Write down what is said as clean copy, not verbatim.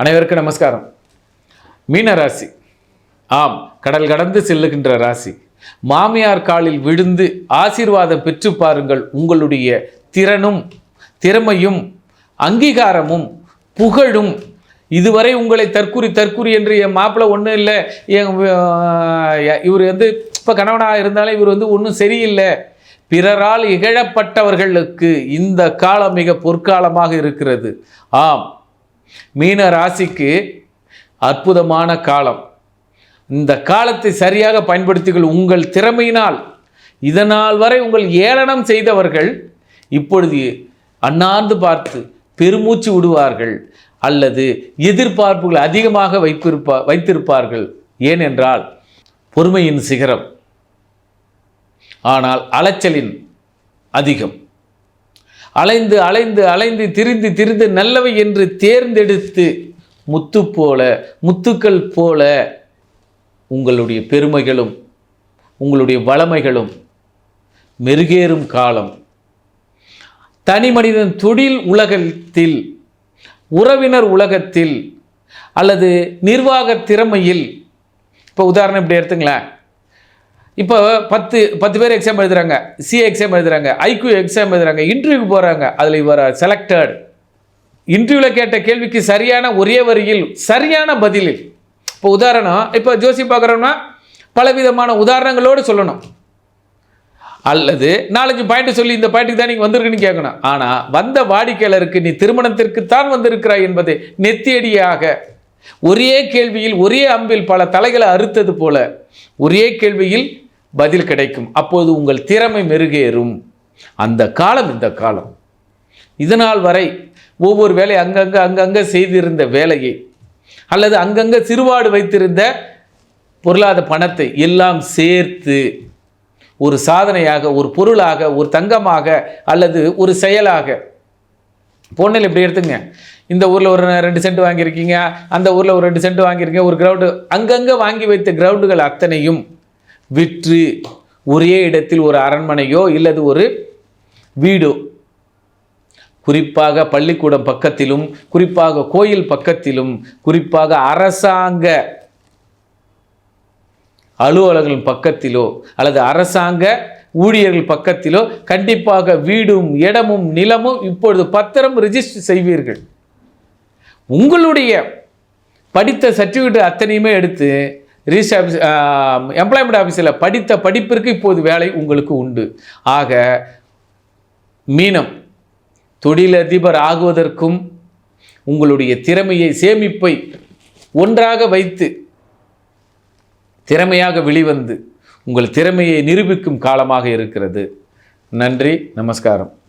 அனைவருக்கும் நமஸ்காரம். மீன ராசி, ஆம், கடல் கடந்து செல்லுகின்ற ராசி. மாமியார் காலில் விழுந்து ஆசீர்வாதம் பெற்று பாருங்கள். உங்களுடைய திறனும் திறமையும் அங்கீகாரமும் புகழும் இதுவரை உங்களை தற்குறி என்று என் மாப்பிள்ளை ஒன்றும் இல்லை, இவர் இப்போ கணவனாக இருந்தாலும் இவர் ஒன்றும் சரியில்லை, பிறரால் இகழப்பட்டவர்களுக்கு இந்த காலம் மிக பொற்காலமாக இருக்கிறது. ஆம், மீன ராசிக்கு அற்புதமான காலம். இந்த காலத்தை சரியாக பயன்படுத்திகள். உங்கள் திறமையினால் இதனால் வரை உங்கள் ஏளனம் செய்தவர்கள் இப்பொழுது அண்ணாந்து பார்த்து பெருமூச்சு விடுவார்கள், அல்லது எதிர்பார்ப்புகள் அதிகமாக வைத்திருப்பார்கள். ஏனென்றால் பொறுமையின் சிகரம், ஆனால் அலைச்சலின் அதிகம். அலைந்து அலைந்து அலைந்து திரிந்து நல்லவை என்று தேர்ந்தெடுத்து முத்துக்கள் போல உங்களுடைய பெருமைகளும் உங்களுடைய வளமைகளும் மெருகேறும் காலம். தனி மனிதன் தொழில் உலகத்தில், உறவினர் உலகத்தில், அல்லது நிர்வாக திறமையில், இப்போ உதாரணம் இப்படி எடுத்துங்களேன். இப்போ 10 பேர் எக்ஸாம் எழுதுகிறாங்க, சிஏ எக்ஸாம் எழுதுகிறாங்க, ஐக்யூ எக்ஸாம் எழுதுகிறாங்க, இன்டர்வியூக்கு போகிறாங்க. அதில் இவர் செலக்டட். இன்டர்வியூவில் கேட்ட கேள்விக்கு சரியான ஒரே வரியில் சரியான பதிலில். இப்போ உதாரணம், இப்போ ஜோசி பார்க்குறோம்னா பலவிதமான உதாரணங்களோடு சொல்லணும், அல்லது 4-5 பாயிண்ட் சொல்லி இந்த பாயிண்ட்டுக்கு தான் நீங்கள் வந்திருக்குன்னு கேட்கணும். ஆனால் வந்த வாடிக்கையாளருக்கு நீ திருமணத்திற்குத்தான் வந்திருக்கிறாய் என்பதை நெத்தியடியாக ஒரே கேள்வியில் ஒரே அம்பில் பல தலைகளை அறுத்தது போல ஒரே கேள்வியில் பதில் கிடைக்கும். அப்போது உங்கள் திறமை மெருகேறும். அந்த காலம் இந்த காலம். இதனால் வரை ஒவ்வொரு வேலை அங்கங்கே செய்திருந்த வேலையை, அல்லது அங்கங்கே சிறுவாடு வைத்திருந்த பொருளாதார பணத்தை எல்லாம் சேர்த்து ஒரு சாதனையாக, ஒரு பொருளாக, ஒரு தங்கமாக, அல்லது ஒரு செயலாக. பொண்ணில் இப்படி எடுத்துங்க. இந்த ஊரில் ஒரு 2 சென்ட் வாங்கியிருக்கீங்க, அந்த ஊரில் ஒரு 2 சென்ட் வாங்கியிருக்கீங்க, ஒரு கிரவுண்டு, அங்கங்கே வாங்கி வைத்த கிரவுண்டுகள் அத்தனையும் விற்று ஒரே இடத்தில் ஒரு அரண்மனையோ இல்லது ஒரு வீடோ, குறிப்பாக பள்ளிக்கூடம் பக்கத்திலும், குறிப்பாக கோயில் பக்கத்திலும், குறிப்பாக அரசாங்க அலுவலர்கள் பக்கத்திலோ அல்லது அரசாங்க ஊழியர்கள் பக்கத்திலோ கண்டிப்பாக வீடும் இடமும் நிலமும் இப்பொழுது பத்திரம் ரிஜிஸ்டர் செய்வீர்கள். உங்களுடைய படித்த சர்டிஃபிகேட் அத்தனையுமே எடுத்து ரிஜிஸ்டர் ஆஃபீஸ், எம்ப்ளாய்மெண்ட் ஆஃபீஸில் படித்த படிப்பிற்கு இப்போது வேலை உங்களுக்கு உண்டு. ஆக மீனம் தொழிலதிபர் ஆகுவதற்கும் உங்களுடைய திறமையை, சேமிப்பை ஒன்றாக வைத்து திறமையாக வெளிவந்து உங்கள் திறமையை நிரூபிக்கும் காலமாக இருக்கிறது. நன்றி, நமஸ்காரம்.